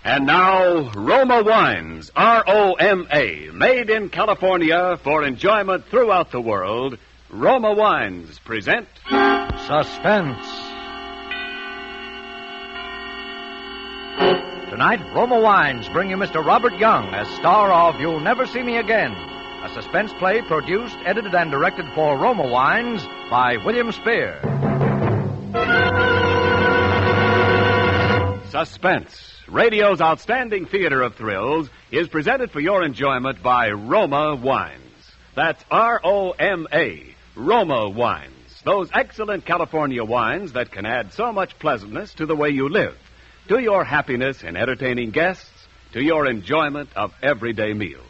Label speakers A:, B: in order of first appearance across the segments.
A: And now, Roma Wines, R-O-M-A, made in California for enjoyment throughout the world. Roma Wines present
B: Suspense. Tonight, Roma Wines bring you Mr. Robert Young as star of You'll Never See Me Again, a suspense play produced, edited, and directed for Roma Wines by William Spear.
A: Suspense, radio's outstanding theater of thrills, is presented for your enjoyment by Roma Wines. That's R-O-M-A, Roma Wines. Those excellent California wines that can add so much pleasantness to the way you live, to your happiness in entertaining guests, to your enjoyment of everyday meals.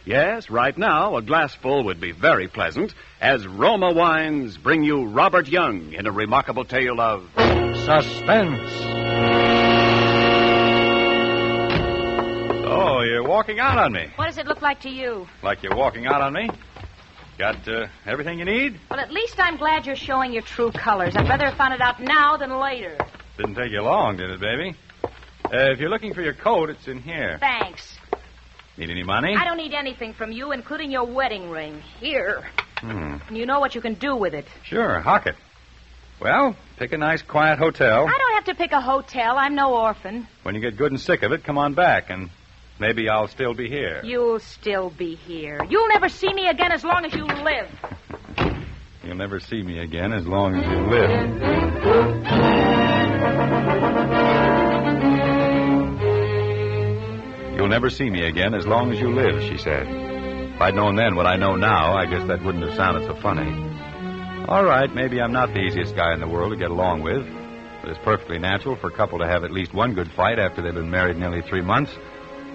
A: Yes, right now, a glassful would be very pleasant as Roma Wines bring you Robert Young in a remarkable tale of
B: Suspense.
C: Oh, you're walking out on me.
D: What does it look like to you?
C: Like you're walking out on me? Got everything you need?
D: Well, at least I'm glad you're showing your true colors. I'd rather have found it out now than later.
C: Didn't take you long, did it, baby? If you're looking for your coat, it's in here.
D: Thanks.
C: Need any money?
D: I don't need anything from you, including your wedding ring. Here. And you know what you can do with it.
C: Sure, hock it. Well, pick a nice, quiet hotel.
D: I don't have to pick a hotel. I'm no orphan.
C: When you get good and sick of it, come on back, and maybe I'll still be here.
D: You'll still be here. You'll never see me again as long as you live.
C: You'll never see me again as long as you live. You'll never see me again as long as you live, she said. If I'd known then what I know now, I guess that wouldn't have sounded so funny. All right, maybe I'm not the easiest guy in the world to get along with, but it's perfectly natural for a couple to have at least one good fight after they've been married nearly 3 months.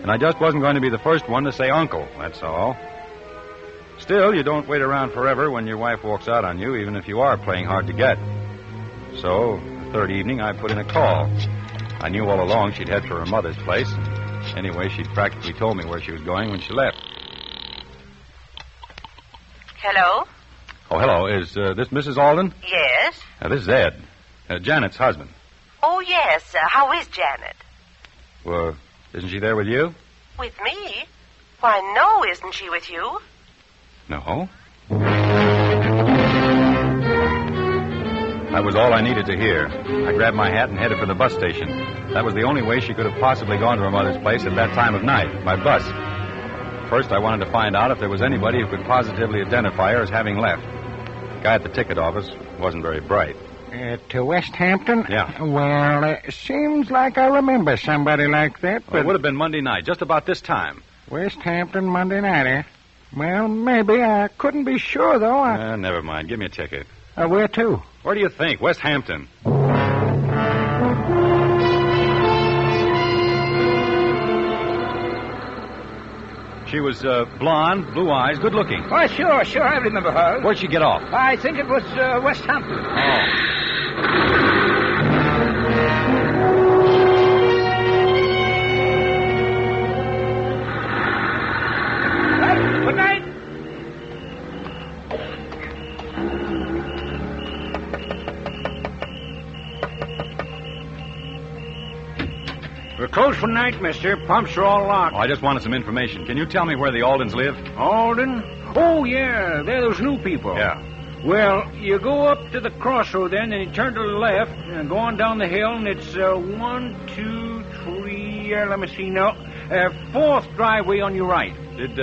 C: And I just wasn't going to be the first one to say uncle, that's all. Still, you don't wait around forever when your wife walks out on you, even if you are playing hard to get. So, the third evening, I put in a call. I knew all along she'd head for her mother's place. Anyway, she'd practically told me where she was going when she left.
E: Hello?
C: Oh, hello. Is this Mrs. Alden?
E: Yes?
C: This is Ed, Janet's husband.
E: Oh, yes. How is Janet?
C: Well, isn't she there with you?
E: With me? Why, no, isn't she with you?
C: No. That was all I needed to hear. I grabbed my hat and headed for the bus station. That was the only way she could have possibly gone to her mother's place at that time of night, by bus. First, I wanted to find out if there was anybody who could positively identify her as having left. The guy at the ticket office wasn't very bright.
F: To West Hampton?
C: Yeah.
F: Well, seems like I remember somebody like that, but...
C: Well, it would have been Monday night, just about this time.
F: West Hampton, Monday night, eh? Well, maybe. I couldn't be sure, though.
C: Never mind. Give me a ticket.
F: Where to?
C: Where do you think? West Hampton. She was blonde, blue eyes, good looking.
F: Oh, sure. I remember her.
C: Where'd she get off?
F: I think it was West Hampton.
C: Oh.
F: Good night. We're closed for night, mister. Pumps are all locked.
C: Oh, I just wanted some information. Can you tell me where the Aldens live?
F: Alden? Oh, yeah. They're those new people.
C: Yeah.
F: Well, you go up to the crossroad then, and you turn to the left, and go on down the hill, and it's 1, 2, 3, let me see now, fourth driveway on your right.
C: Did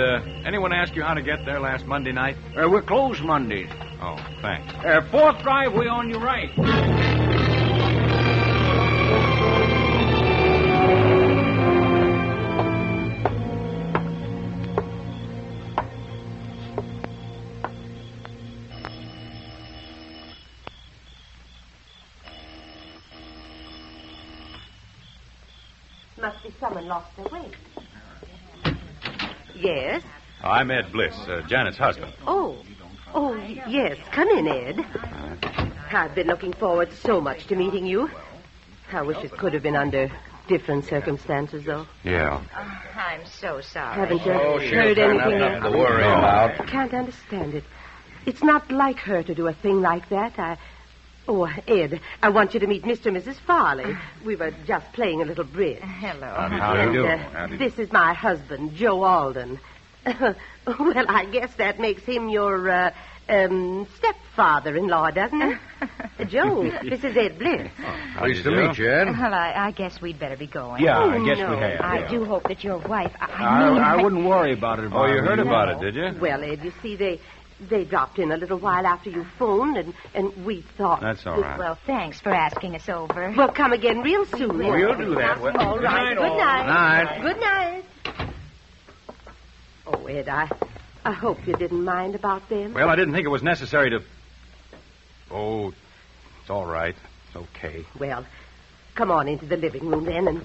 C: anyone ask you how to get there last Monday night?
F: We're closed Mondays.
C: Oh, thanks.
F: Fourth driveway on your right.
E: Must be someone lost their way. Yes?
C: I'm Ed Bliss, Janet's husband.
E: Oh, yes. Come in, Ed. I've been looking forward so much to meeting you. I wish it could have been under different circumstances, though.
C: Yeah.
D: I'm so sorry.
E: Haven't you heard anything?
C: Nothing to worry about.
E: I can't understand it. It's not like her to do a thing like that. Oh, Ed, I want you to meet Mr. and Mrs. Farley. We were just playing a little bridge.
D: Hello.
C: How do you do?
E: This is my husband, Joe Alden. Well, I guess that makes him your stepfather-in-law, doesn't it? Joe, this is Ed Bliss.
C: Pleased to meet you, Ed.
D: Well, I guess we'd better be going.
F: Yeah,
E: Oh,
F: I guess
E: no.
F: we have.
D: I
F: yeah.
D: do hope that your wife...
F: I wouldn't worry about it.
C: Oh, you heard about it, did you?
E: Well, Ed, you see, they dropped in a little while after you phoned, and we thought...
C: That's all right.
D: Well, thanks for asking us over.
E: Well, come again real soon.
F: We'll do that. Well,
E: All right.
F: good night,
E: Good
F: all.
E: night. Good night. Oh, Ed, I hope you didn't mind about them.
C: Well, I didn't think it was necessary to... Oh, it's all right. It's okay.
E: Well, come on into the living room then and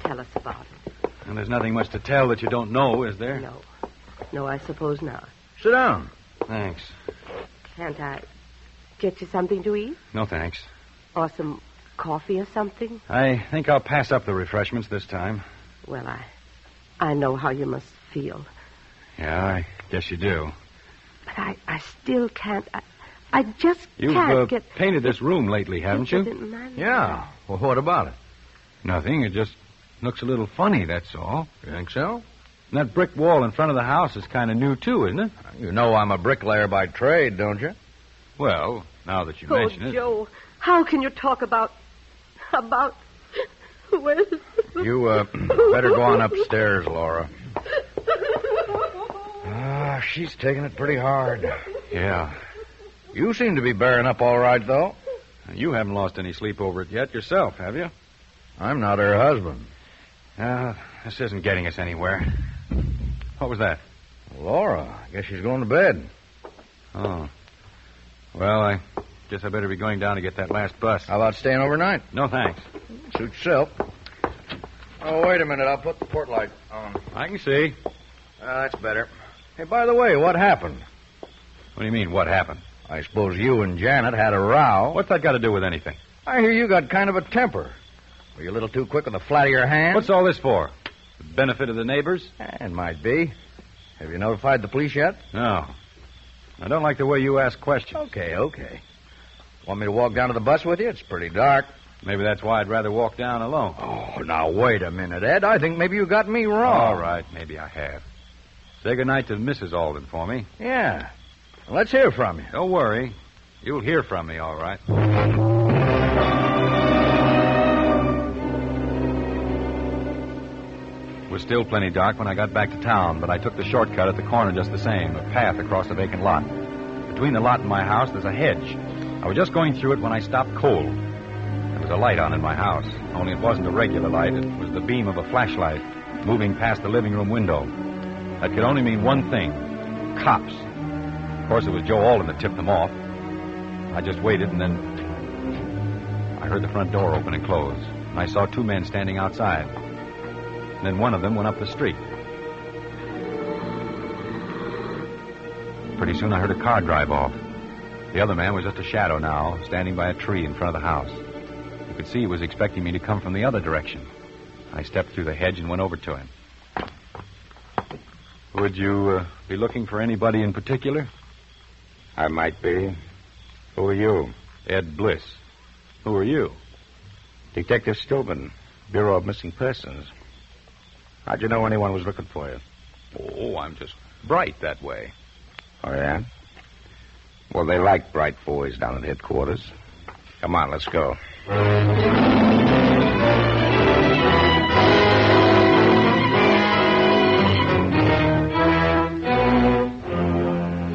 E: tell us about it.
C: And there's nothing much to tell that you don't know, is there?
E: No, I suppose not.
C: Sit down. Thanks.
E: Can't I get you something to eat?
C: No, thanks.
E: Or some coffee or something?
C: I think I'll pass up the refreshments this time.
E: Well, I know how you must feel.
C: Yeah, I guess you do.
E: But I still can't... I just
C: You've
E: can't get...
C: painted this room lately, haven't you?
B: Yeah. Well, what about it?
C: Nothing. It just looks a little funny, that's all.
B: You think so?
C: And that brick wall in front of the house is kind of new, too, isn't it?
B: You know I'm a bricklayer by trade, don't you?
C: Well, now that you mention it.
E: Joe, how can you talk about... Well...
B: You, better go on upstairs, Laura. She's taking it pretty hard.
C: Yeah.
B: You seem to be bearing up all right, though.
C: You haven't lost any sleep over it yet yourself, have you?
B: I'm not her husband.
C: This isn't getting us anywhere. What was that?
B: Laura, I guess she's going to bed.
C: Oh. Well, I guess I better be going down to get that last bus.
B: How about staying overnight?
C: No, thanks.
B: Suits yourself. Oh, wait a minute. I'll put the port light on.
C: I can see.
B: That's better. Hey, by the way, what happened?
C: What do you mean, what happened?
B: I suppose you and Janet had a row.
C: What's that got to do with anything?
B: I hear you got kind of a temper. Were you a little too quick with the flat of your hand?
C: What's all this for? The benefit of the neighbors?
B: It might be. Have you notified the police yet?
C: No. I don't like the way you ask questions.
B: Okay. Want me to walk down to the bus with you? It's pretty dark.
C: Maybe that's why I'd rather walk down alone.
B: Oh, now, wait a minute, Ed. I think maybe you got me wrong.
C: All right, maybe I have. Say goodnight to Mrs. Alden for me.
B: Yeah. Let's hear from you.
C: Don't worry. You'll hear from me, all right. It was still plenty dark when I got back to town, but I took the shortcut at the corner just the same, a path across a vacant lot. Between the lot and my house, there's a hedge. I was just going through it when I stopped cold. There was a light on in my house, only it wasn't a regular light. It was the beam of a flashlight moving past the living room window. That could only mean one thing. Cops. Of course, it was Joe Alden that tipped them off. I just waited, and then I heard the front door open and close. And I saw two men standing outside. And then one of them went up the street. Pretty soon I heard a car drive off. The other man was just a shadow now, standing by a tree in front of the house. You could see he was expecting me to come from the other direction. I stepped through the hedge and went over to him. Would you be looking for anybody in particular?
G: I might be. Who are you?
C: Ed Bliss. Who are you?
G: Detective Stillman, Bureau of Missing Persons. How'd you know anyone was looking for you?
C: Oh, I'm just bright that way.
G: Oh, yeah? Well, they like bright boys down at headquarters. Come on, let's go.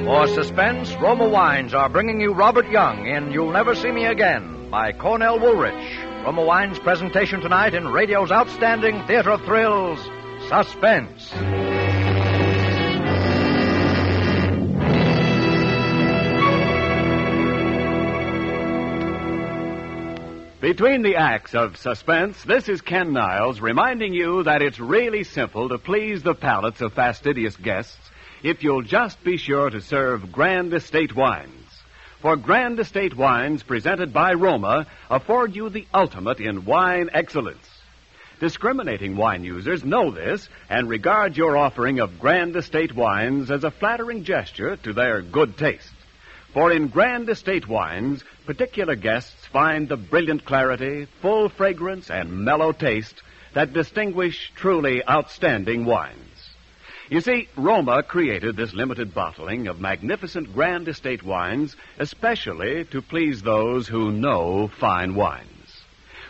B: For Suspense, Roma Wines are bringing you Robert Young in You'll Never See Me Again by Cornell Woolrich. Roma Wines' presentation tonight in radio's outstanding theater of thrills, Suspense.
A: Between the acts of Suspense, this is Ken Niles reminding you that it's really simple to please the palates of fastidious guests if you'll just be sure to serve Grand Estate wines. For Grand Estate wines presented by Roma afford you the ultimate in wine excellence. Discriminating wine users know this and regard your offering of Grand Estate wines as a flattering gesture to their good taste. For in Grand Estate wines, particular guests find the brilliant clarity, full fragrance, and mellow taste that distinguish truly outstanding wines. You see, Roma created this limited bottling of magnificent Grand Estate wines especially to please those who know fine wines.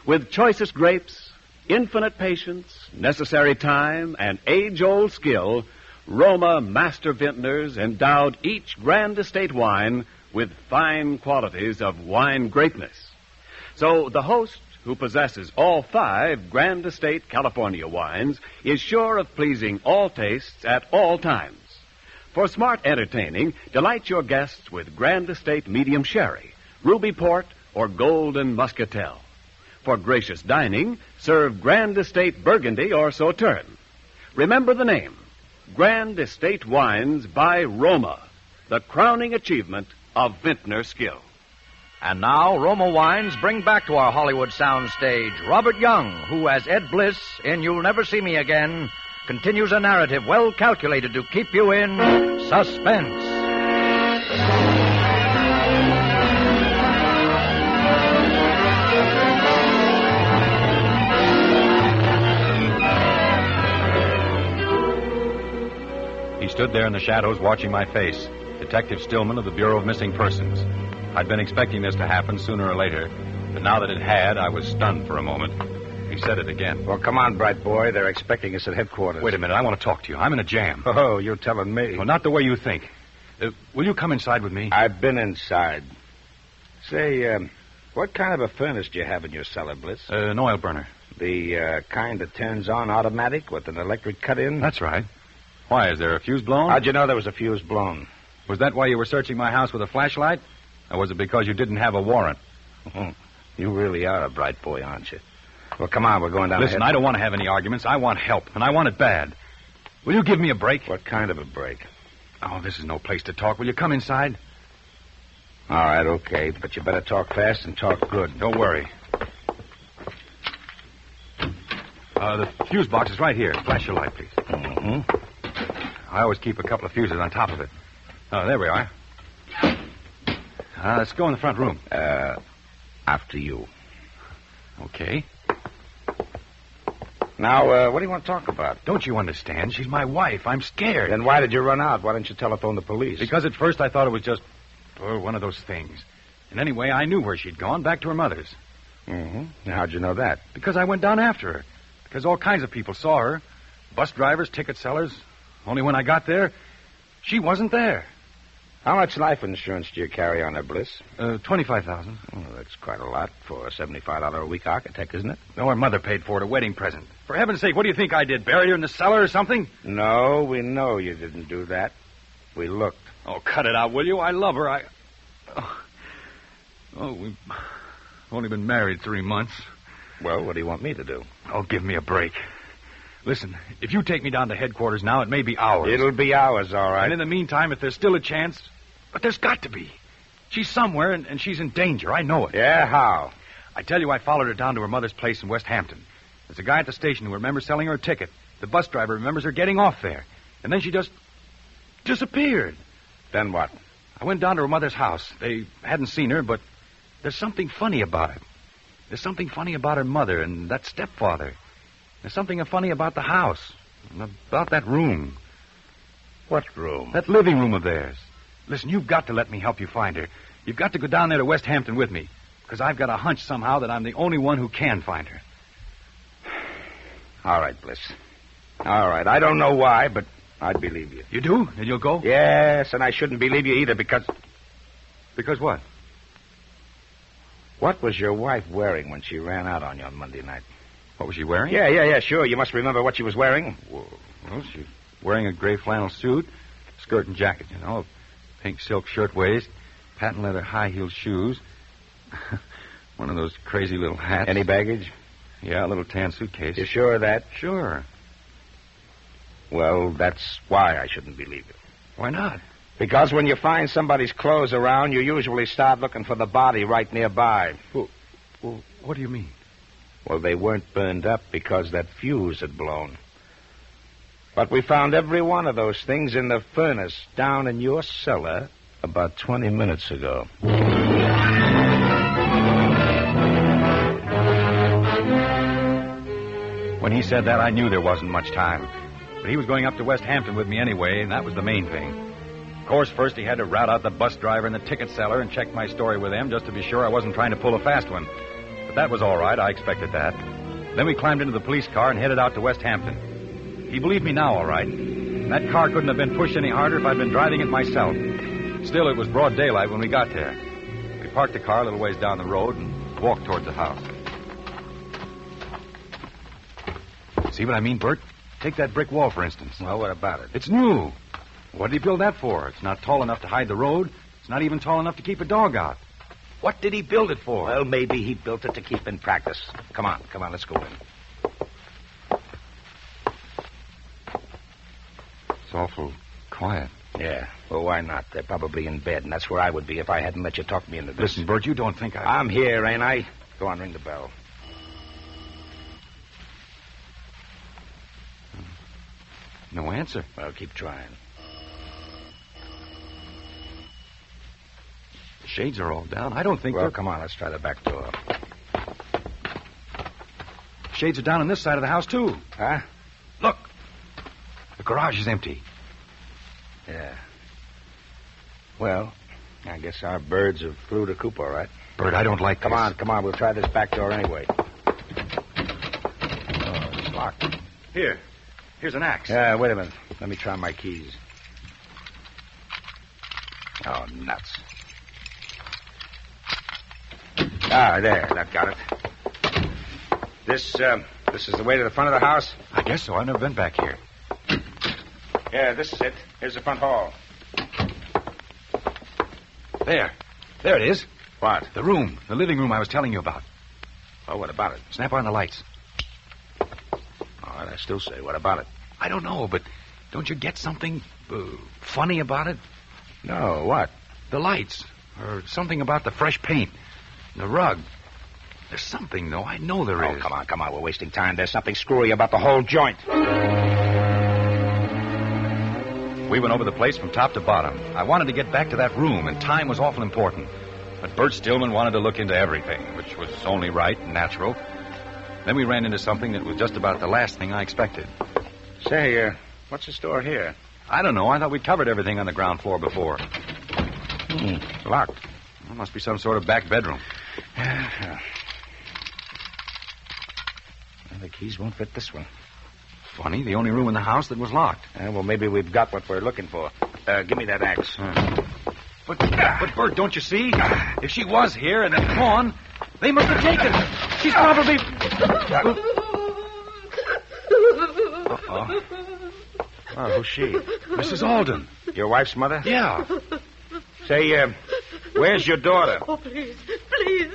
A: With choicest grapes, infinite patience, necessary time, and age-old skill, Roma master vintners endowed each Grand Estate wine with fine qualities of wine greatness. So the host, who possesses all 5 Grand Estate California wines, is sure of pleasing all tastes at all times. For smart entertaining, delight your guests with Grand Estate Medium Sherry, Ruby Port, or Golden Muscatel. For gracious dining, serve Grand Estate Burgundy or Sauterne. Remember the name, Grand Estate Wines by Roma, the crowning achievement of vintner skill.
B: And now, Roma Wines bring back to our Hollywood soundstage Robert Young, who, as Ed Bliss in You'll Never See Me Again, continues a narrative well calculated to keep you in suspense.
C: He stood there in the shadows watching my face, Detective Stillman of the Bureau of Missing Persons. I'd been expecting this to happen sooner or later, but now that it had, I was stunned for a moment. He said it again.
G: Well, come on, bright boy. They're expecting us at headquarters.
C: Wait a minute. I want to talk to you. I'm in a jam.
G: Oh, you're telling me.
C: Well, not the way you think. Will you come inside with me?
G: I've been inside. Say, what kind of a furnace do you have in your cellar, Bliss?
C: An oil burner.
G: The kind that turns on automatic with an electric cut-in?
C: That's right. Why, is there a fuse blown?
G: How'd you know there was a fuse blown?
C: Was that why you were searching my house with a flashlight? Or was it because you didn't have a warrant?
G: You really are a bright boy, aren't you? Well, come on, we're going down
C: Listen,
G: ahead.
C: I don't want to have any arguments. I want help, and I want it bad. Will you give me a break?
G: What kind of a break?
C: Oh, this is no place to talk. Will you come inside?
G: All right, okay, but you better talk fast and talk good.
C: Don't worry. The fuse box is right here. Flash your light, please. I always keep a couple of fuses on top of it. Oh, there we are. Let's go in the front room.
G: After you.
C: Okay.
G: Now, what do you want to talk about?
C: Don't you understand? She's my wife. I'm scared.
G: Then why did you run out? Why didn't you telephone the police?
C: Because at first I thought it was just one of those things. And anyway, I knew where she'd gone, back to her mother's.
G: Now, how'd you know that?
C: Because I went down after her. Because all kinds of people saw her. Bus drivers, ticket sellers. Only when I got there, she wasn't there.
G: How much life insurance do you carry on her, Bliss?
C: $25,000.
G: Oh, that's quite a lot for a $75 a week architect, isn't it?
C: No, her mother paid for it, a wedding present. For heaven's sake, what do you think I did? Buried her in the cellar or something?
G: No, we know you didn't do that. We looked.
C: Oh, cut it out, will you? I love her. We've only been married 3 months.
G: Well, what do you want me to do?
C: Oh, give me a break. Listen, if you take me down to headquarters now, it may be hours.
G: It'll be hours, all right.
C: And in the meantime, if there's still a chance... But there's got to be. She's somewhere, and she's in danger. I know it.
G: Yeah, how?
C: I tell you, I followed her down to her mother's place in West Hampton. There's a guy at the station who remembers selling her a ticket. The bus driver remembers her getting off there. And then she just disappeared.
G: Then what?
C: I went down to her mother's house. They hadn't seen her, but there's something funny about it. There's something funny about her mother and that stepfather. There's something funny about the house. And about that room.
G: What room?
C: That living room of theirs. Listen, you've got to let me help you find her. You've got to go down there to West Hampton with me. Because I've got a hunch somehow that I'm the only one who can find her.
G: All right, Bliss. All right. I don't know why, but I'd believe you.
C: You do? And you'll go?
G: Yes, and I shouldn't believe you either because...
C: Because what?
G: What was your wife wearing when she ran out on you on Monday night?
C: What was she wearing?
G: Yeah, sure. You must remember what she was wearing.
C: Well, she's wearing a gray flannel suit, skirt and jacket, pink silk shirtwaist, patent leather high-heeled shoes, one of those crazy little hats.
G: Any baggage?
C: Yeah, a little tan suitcase.
G: You sure of that?
C: Sure.
G: Well, that's why I shouldn't believe you.
C: Why not?
G: Because when you find somebody's clothes around, you usually start looking for the body right nearby.
C: Well, what do you mean?
G: Well, they weren't burned up because that fuse had blown. But we found every one of those things in the furnace down in your cellar About 20 minutes ago.
C: When he said that, I knew there wasn't much time. But he was going up to West Hampton with me anyway, and that was the main thing. Of course, first he had to rout out the bus driver and the ticket seller and check my story with them just to be sure I wasn't trying to pull a fast one. But that was all right. I expected that. Then we climbed into the police car and headed out to West Hampton. He believed me now, all right. And that car couldn't have been pushed any harder if I'd been driving it myself. Still, it was broad daylight when we got there. We parked the car a little ways down the road and walked towards the house. See what I mean, Bert? Take that brick wall, for instance.
G: Well, what about it?
C: It's new. What did he build that for? It's not tall enough to hide the road. It's not even tall enough to keep a dog out. What did he build it for?
G: Well, maybe he built it to keep in practice. Come on, let's go in.
C: It's awful quiet.
G: Yeah, well, why not? They're probably in bed, and that's where I would be if I hadn't let you talk me into this.
C: Listen, Bert, you don't think
G: I'm here, ain't I? Go on, ring the bell.
C: No answer.
G: Well, keep trying.
C: The shades are all down. I don't think
G: Well, come on, let's try the back door.
C: Shades are down on this side of the house, too.
G: Huh?
C: Look. The garage is empty.
G: Yeah. Well, I guess our birds have flew to coop, all right.
C: Bert, I don't like
G: Come
C: this.
G: on, we'll try this back door anyway. Oh, it's locked.
C: Here's an axe.
G: Yeah, wait a minute. Let me try my keys. Oh, nuts. Ah, there. That got it. This is the way to the front of the house?
C: I guess so. I've never been back here.
G: Yeah, this is it. Here's the front hall.
C: There it is.
G: What?
C: The room. The living room I was telling you about.
G: Oh, what about it?
C: Snap on the lights.
G: All right, I still say, what about it?
C: I don't know, but don't you get something funny about it?
G: No, what?
C: The lights. Or something about the fresh paint. The rug. There's something, though. I know there is.
G: Oh, come on. We're wasting time. There's something screwy about the whole joint.
C: We went over the place from top to bottom. I wanted to get back to that room, and time was awful important. But Bert Stillman wanted to look into everything, which was only right and natural. Then we ran into something that was just about the last thing I expected.
G: Say, what's the store here?
C: I don't know. I thought we'd covered everything on the ground floor before.
G: Locked.
C: Well, must be some sort of back bedroom.
G: Well, the keys won't fit this one.
C: Funny, the only room in the house that was locked.
G: Well, maybe we've got what we're looking for. Give me that axe.
C: But Bert, don't you see? If she was here and then gone, they must have taken her. She's probably...
G: Uh-oh. Oh, who's she?
C: Mrs. Alden.
G: Your wife's mother?
C: Yeah.
G: Say, where's your daughter?
E: Oh, please.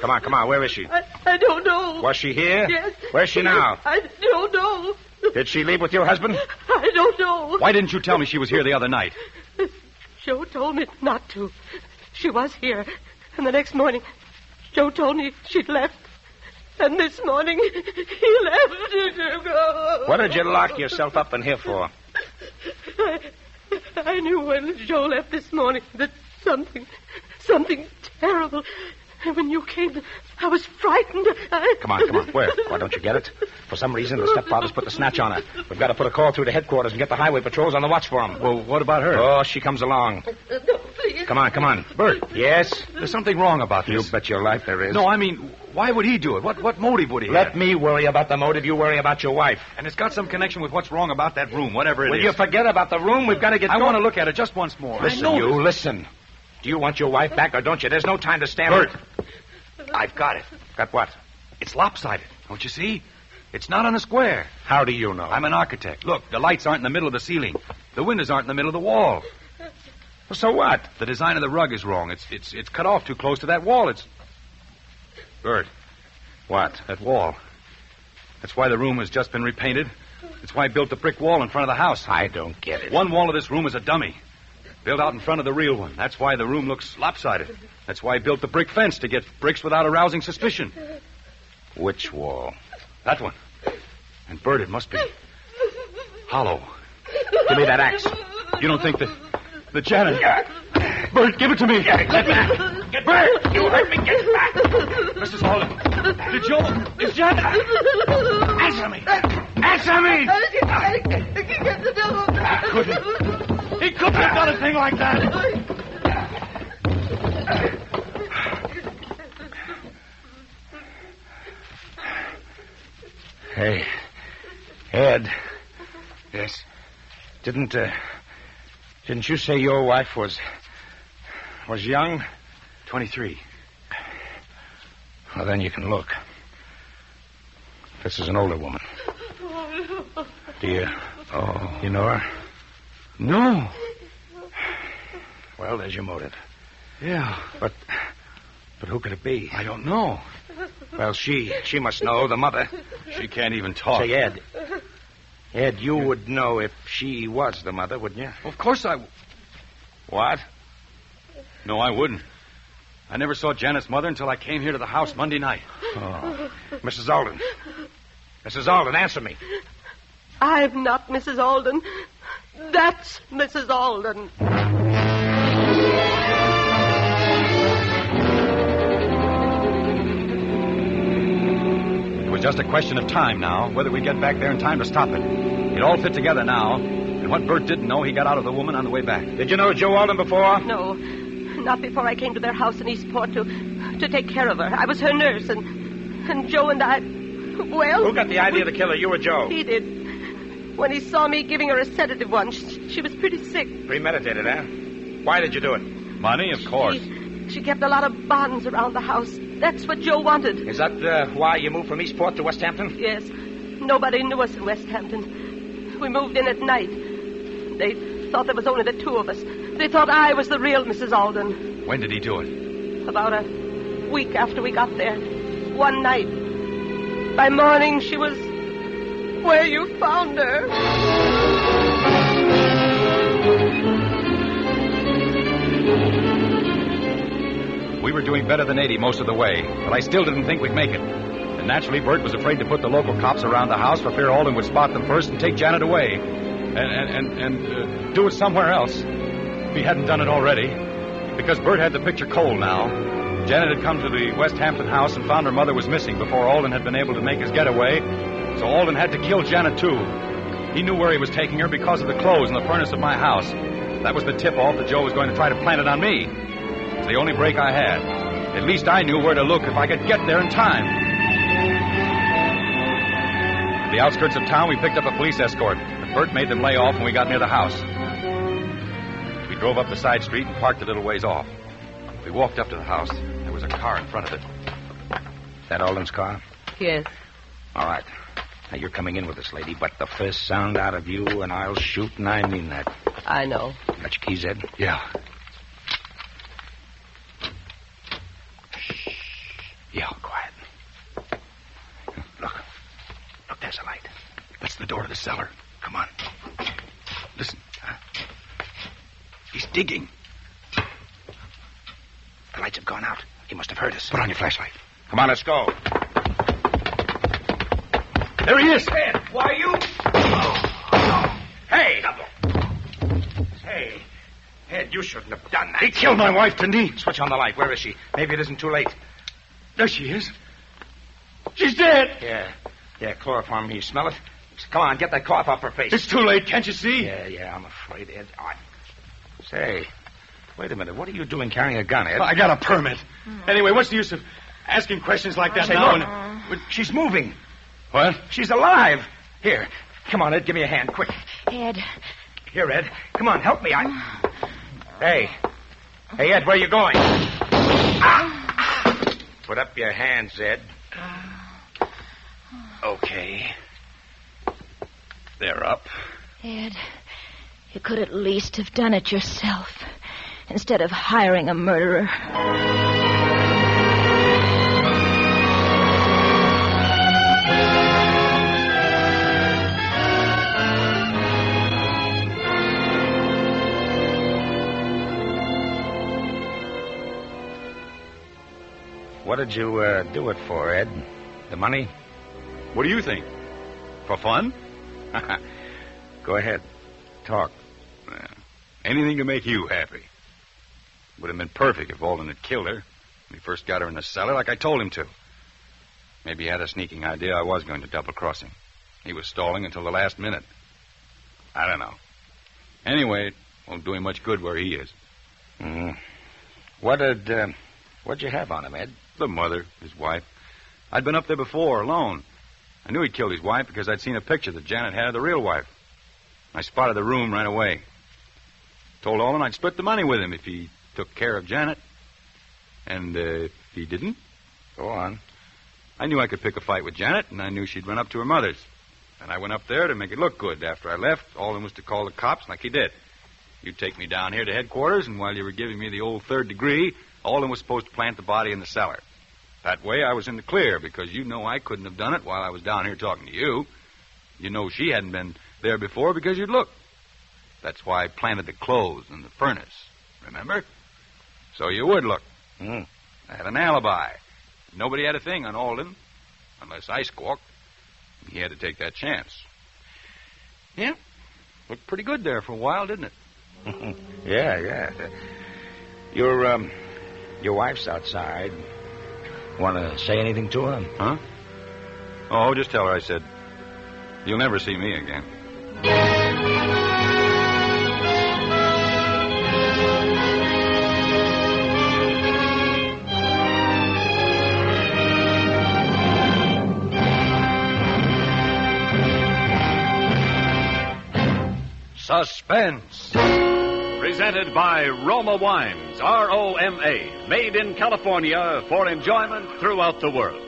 G: Come on, where is she?
E: I don't know.
G: Was she here?
E: Yes.
G: Where's she now?
E: I don't know.
G: Did she leave with your husband?
E: I don't know.
C: Why didn't you tell me she was here the other night?
E: Joe told me not to. She was here. And the next morning, Joe told me she'd left. And this morning, he left to go.
G: What did you lock yourself up in here for?
E: I knew when Joe left this morning that something terrible. And when you came, I was frightened.
G: Come on. Where? Why don't you get it? For some reason, the stepfather's put the snatch on her. We've got to put a call through to headquarters and get the highway patrols on the watch for him.
C: Well, what about her?
G: Oh, she comes along.
E: No, please.
G: Come on.
C: Bert.
G: Yes?
C: There's something wrong about this.
G: You bet your life there is.
C: No, I mean, why would he do it? What motive would he
G: Let
C: have?
G: me worry about the motive. You worry about your wife.
C: And it's got some connection with what's wrong about that room, whatever it is.
G: Will you forget about the room? We've got to get
C: I
G: going.
C: want to look at it just once more.
G: Listen. Do you want your wife back or don't you? There's no time to stand...
C: Bert, I've got it.
G: Got what?
C: It's lopsided. Don't you see? It's not on a square.
G: How do you know?
C: I'm an architect. Look, the lights aren't in the middle of the ceiling. The windows aren't in the middle of the wall.
G: So what?
C: The design of the rug is wrong. It's cut off too close to that wall. Bert.
G: What?
C: That wall. That's why the room has just been repainted. It's why I built the brick wall in front of the house.
G: I don't get it.
C: One wall of this room is a dummy. Built out in front of the real one. That's why the room looks lopsided. That's why I built the brick fence, to get bricks without arousing suspicion.
G: Which wall?
C: That one. And, Bert, it must be hollow.
G: Give me that axe.
C: You don't think that the janitor... Bert, give it to me.
G: Get back. Get back. You heard me. Get back.
C: Mrs. Holden. Did Joe... Is Janet...
G: Answer me. Answer me.
C: He couldn't have done a thing like that.
G: Hey, Ed.
C: Yes?
G: Didn't you say your wife was young?
C: 23.
G: Well, then you can look. This is an older woman. Do you... Oh. You know her?
C: No.
G: Well, there's your motive.
C: Yeah.
G: But who could it be?
C: I don't know.
G: Well, she must know, the mother.
C: She can't even talk.
G: Say, Ed. Ed, you would know if she was the mother, wouldn't you?
C: Of course I...
G: What?
C: No, I wouldn't. I never saw Janet's mother until I came here to the house Monday night.
G: Oh. Mrs. Alden. Mrs. Alden, answer me.
E: I'm not Mrs. Alden. That's Mrs. Alden.
C: It was just a question of time now, whether we'd get back there in time to stop it. It all fit together now. And what Bert didn't know, he got out of the woman on the way back.
G: Did you know Joe Alden before?
E: No, not before I came to their house in Eastport to take care of her. I was her nurse, and Joe and I... Well...
G: Who got the idea to kill her, you or Joe?
E: He did. When he saw me giving her a sedative once, she was pretty sick.
G: Premeditated, huh? Why did you do it?
C: Money, of course.
E: She kept a lot of bonds around the house. That's what Joe wanted.
G: Is that why you moved from Eastport to West Hampton?
E: Yes. Nobody knew us in West Hampton. We moved in at night. They thought there was only the two of us. They thought I was the real Mrs. Alden.
C: When did he do it?
E: About a week after we got there. One night. By morning, she was where you found her.
C: We were doing better than 80 most of the way, but I still didn't think we'd make it. And naturally, Bert was afraid to put the local cops around the house for fear Alden would spot them first and take Janet away. And do it somewhere else. If he hadn't done it already. Because Bert had the picture cold now. Janet had come to the West Hampton house and found her mother was missing before Alden had been able to make his getaway. So Alden had to kill Janet, too. He knew where he was taking her because of the clothes in the furnace of my house. That was the tip-off that Joe was going to try to plant it on me. It was the only break I had. At least I knew where to look if I could get there in time. At the outskirts of town, we picked up a police escort, but Bert made them lay off when we got near the house. We drove up the side street and parked a little ways off. We walked up to the house. There was a car in front of it.
G: That Alden's car?
E: Yes.
G: All right. Now, you're coming in with this lady, but the first sound out of you, and I'll shoot, and I mean that.
E: I know.
G: Got your keys, Ed?
C: Yeah.
G: Shh. Yeah, quiet. Look, there's a light.
C: That's the door to the cellar.
G: Come on.
C: Listen. He's digging.
G: The lights have gone out. He must have heard us.
C: Put on your flashlight.
G: Come on, let's go.
C: There he is.
G: Ed, why you? Oh. Hey. Hey. Ed, you shouldn't have done that.
C: He killed my wife, didn't he?
G: Switch on the light. Where is she? Maybe it isn't too late.
C: There she is. She's dead.
G: Yeah, chloroform. You smell it? Come on, get that cloth off her face.
C: It's too late, can't you see?
G: Yeah, I'm afraid, Ed. Say, wait a minute. What are you doing carrying a gun, Ed?
C: I got a permit. Anyway, what's the use of asking questions like that
G: Say,
C: now?
G: look. She's moving.
C: What?
G: She's alive. Here. Come on, Ed. Give me a hand, quick.
D: Ed.
G: Here, Ed. Come on, help me. Hey, Ed, where are you going? Put up your hands, Ed. Okay. They're up.
D: Ed, you could at least have done it yourself instead of hiring a murderer.
G: What did you do it for, Ed? The money?
C: What do you think? For fun?
G: Go ahead. Talk.
C: Well, anything to make you happy. Would have been perfect if Alden had killed her when he first got her in the cellar like I told him to. Maybe he had a sneaking idea I was going to double-cross him. He was stalling until the last minute. I don't know. Anyway, it won't do him much good where he is.
G: What'd you have on him, Ed?
C: The mother, his wife. I'd been up there before, alone. I knew he'd killed his wife because I'd seen a picture that Janet had of the real wife. I spotted the room right away. Told Olin I'd split the money with him if he took care of Janet. And if he didn't?
G: Go on.
C: I knew I could pick a fight with Janet, and I knew she'd run up to her mother's. And I went up there to make it look good. After I left, Alden was to call the cops like he did. You'd take me down here to headquarters, and while you were giving me the old third degree, Alden was supposed to plant the body in the cellar. That way I was in the clear, because you know I couldn't have done it while I was down here talking to you. You know she hadn't been there before because you'd looked. That's why I planted the clothes in the furnace. Remember? So you would look. I had an alibi. Nobody had a thing on Alden, unless I squawked. He had to take that chance. Yeah, looked pretty good there for a while, didn't it?
G: Yeah. Your wife's outside. Want to say anything to her?
C: Huh? Oh, just tell her I said, you'll never see me again.
B: Suspense.
A: Presented by Roma Wines, R-O-M-A, made in California for enjoyment throughout the world.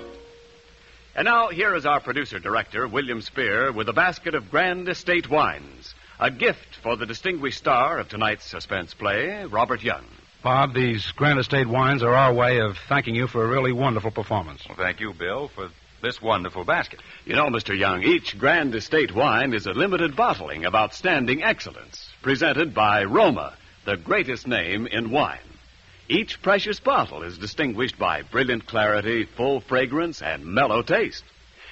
A: And now, here is our producer-director, William Spear, with a basket of Grand Estate wines, a gift for the distinguished star of tonight's suspense play, Robert Young.
H: Bob, these Grand Estate wines are our way of thanking you for a really wonderful performance.
C: Well, thank you, Bill, for this wonderful basket.
A: You know, Mr. Young, each Grand Estate wine is a limited bottling of outstanding excellence, presented by Roma, the greatest name in wine. Each precious bottle is distinguished by brilliant clarity, full fragrance, and mellow taste.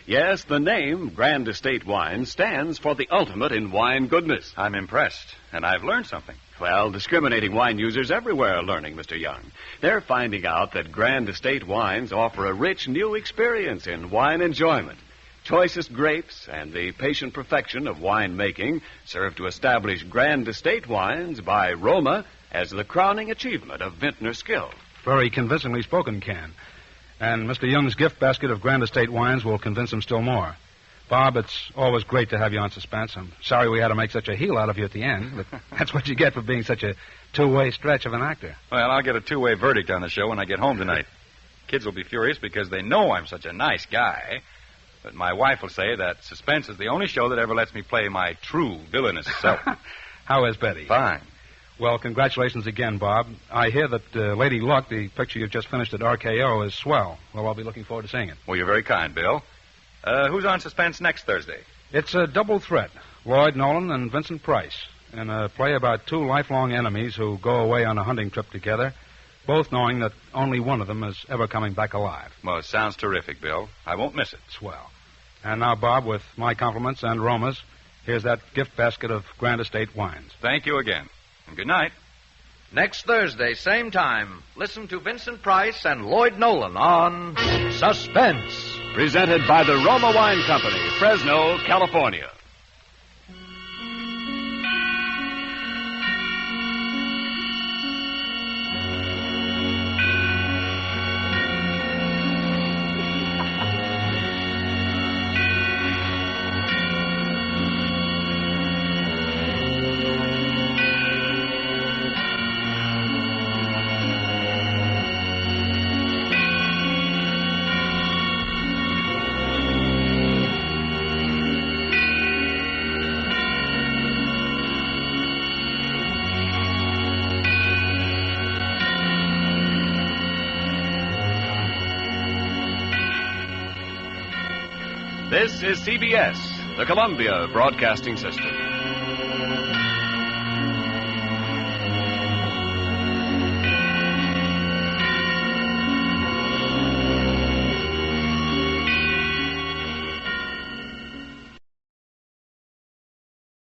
A: Yes, the name Grand Estate Wine stands for the ultimate in wine goodness.
C: I'm impressed, and I've learned something.
A: Well, discriminating wine users everywhere are learning, Mr. Young. They're finding out that Grand Estate wines offer a rich new experience in wine enjoyment. Choicest grapes and the patient perfection of wine making serve to establish Grand Estate wines by Roma as the crowning achievement of vintner skill.
H: Very convincingly spoken, Ken. And Mr. Young's gift basket of Grand Estate wines will convince him still more. Bob, it's always great to have you on Suspense. I'm sorry we had to make such a heel out of you at the end, but that's what you get for being such a two-way stretch of an actor.
C: Well, I'll get a two-way verdict on the show when I get home tonight. Kids will be furious because they know I'm such a nice guy. But my wife will say that Suspense is the only show that ever lets me play my true villainous self.
H: How is Betty?
C: Fine.
H: Well, congratulations again, Bob. I hear that Lady Luck, the picture you've just finished at RKO, is swell. Well, I'll be looking forward to seeing it.
C: Well, you're very kind, Bill. Who's on Suspense next Thursday?
H: It's a double threat. Lloyd Nolan and Vincent Price in a play about two lifelong enemies who go away on a hunting trip together, both knowing that only one of them is ever coming back alive.
C: Well, it sounds terrific, Bill. I won't miss it.
H: Swell. And now, Bob, with my compliments and Roma's, here's that gift basket of Grand Estate wines.
C: Thank you again. And good night.
B: Next Thursday, same time, listen to Vincent Price and Lloyd Nolan on Suspense.
A: Presented by the Roma Wine Company, Fresno, California. This is CBS, the Columbia Broadcasting System.